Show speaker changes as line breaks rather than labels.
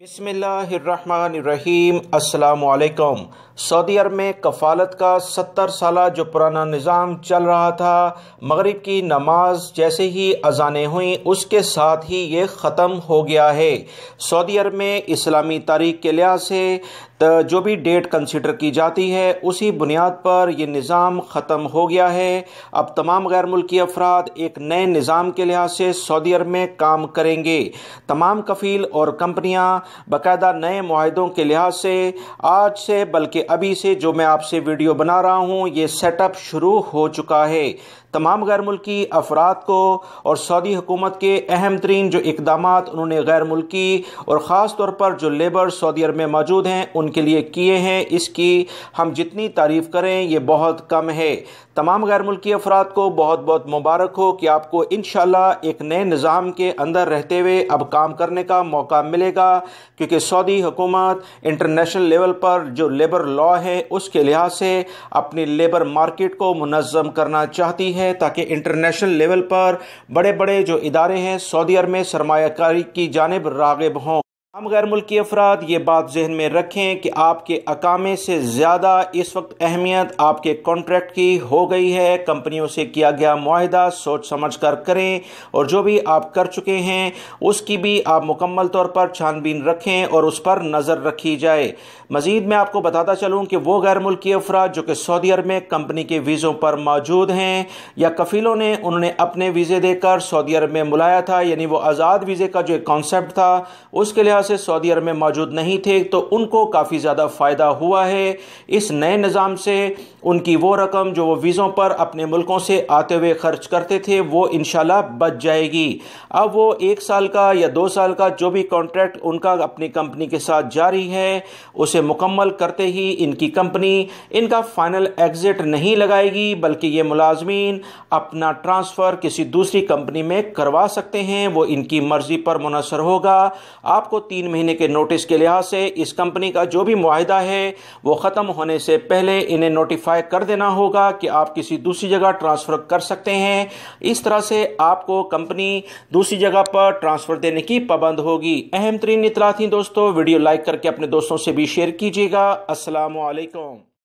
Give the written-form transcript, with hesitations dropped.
بسم اللہ الرحمن الرحیم۔ السلام علیکم۔ سعودی عرب میں کفالت کا 70 سالہ جو پرانا نظام چل رہا تھا، مغرب کی نماز جیسے ہی اذانیں ہوئیں اس کے ساتھ ہی یہ ختم ہو گیا ہے۔ سعودی عرب میں اسلامی تاریخ کے لحاظ سے جو بھی ڈیٹ کنسیڈر کی جاتی ہے اسی بنیاد پر یہ نظام ختم ہو گیا ہے۔ اب تمام غیر ملکی افراد ایک نئے نظام کے لحاظ سے سعودی عرب میں کام کریں گے۔ تمام کفیل اور کمپنیاں باقاعدہ نئے معاہدوں کے لحاظ سے آج سے بلکہ ابھی سے جو میں آپ سے ویڈیو بنا رہا ہوں یہ سیٹ اپ شروع ہو چکا ہے۔ تمام غیر ملکی افراد کو اور سعودی حکومت کے اہم ترین جو اقدامات انہوں نے غیر ملکی اور خاص طور پر جو لیبر سعودی عرب میں موجود ہیں ان کے لیے کیے ہیں، اس کی ہم جتنی تعریف کریں یہ بہت کم ہے۔ تمام غیر ملکی افراد کو بہت بہت مبارک ہو کہ آپ کو انشاءاللہ ایک نئے نظام کے اندر رہتے ہوئے اب کام کرنے کا موقع ملے گا، کیونکہ سعودی حکومت انٹرنیشنل لیول پر جو لیبر لا ہے اس کے لحاظ سے اپنی لیبر مارکیٹ کو منظم کرنا چاہتی ہے تاکہ انٹرنیشنل لیول پر بڑے بڑے جو ادارے ہیں سعودی عرب میں سرمایہ کاری کی جانب راغب ہوں۔ ہم غیر ملکی افراد یہ بات ذہن میں رکھیں کہ آپ کے اقامے سے زیادہ اس وقت اہمیت آپ کے کانٹریکٹ کی ہو گئی ہے۔ کمپنیوں سے کیا گیا معاہدہ سوچ سمجھ کر کریں، اور جو بھی آپ کر چکے ہیں اس کی بھی آپ مکمل طور پر چھان بین رکھیں اور اس پر نظر رکھی جائے۔ مزید میں آپ کو بتاتا چلوں کہ وہ غیر ملکی افراد جو کہ سعودی عرب میں کمپنی کے ویزوں پر موجود ہیں یا کفیلوں نے انہوں نے اپنے ویزے دے کر سعودی عرب میں ملایا تھا، یعنی وہ آزاد ویزے کا جو کانسیپٹ تھا اس کے لحاظ سے سعودی عرب میں موجود نہیں تھے، تو ان کو کافی زیادہ فائدہ ہوا ہے۔ اس نئے نظام سے ان کی وہ رقم جو وہ ویزوں پر اپنے ملکوں سے آتے ہوئے خرچ کرتے تھے وہ انشاءاللہ بچ جائے گی۔ اب وہ 1 سال کا یا 2 سال کا جو بھی کانٹریکٹ ان کا اپنی کمپنی کے ساتھ جاری ہے اسے مکمل کرتے ہی ان کی کمپنی ان کا فائنل ایگزٹ نہیں لگائے گی، بلکہ یہ ملازمین اپنا ٹرانسفر کسی دوسری کمپنی میں کروا سکتے ہیں، وہ ان کی مرضی پر منحصر ہوگا۔ آپ کو 3 مہینے کے نوٹس کے لحاظ سے اس کمپنی کا جو بھی معاہدہ ہے وہ ختم ہونے سے پہلے انہیں نوٹیفائی کر دینا ہوگا کہ آپ کسی دوسری جگہ ٹرانسفر کر سکتے ہیں۔ اس طرح سے آپ کو کمپنی دوسری جگہ پر ٹرانسفر دینے کی پابند ہوگی۔ اہم ترین اطلاعات تھیں دوستو، ویڈیو لائک کر کے اپنے دوستوں سے بھی شیئر کیجیے گا۔ السلام علیکم۔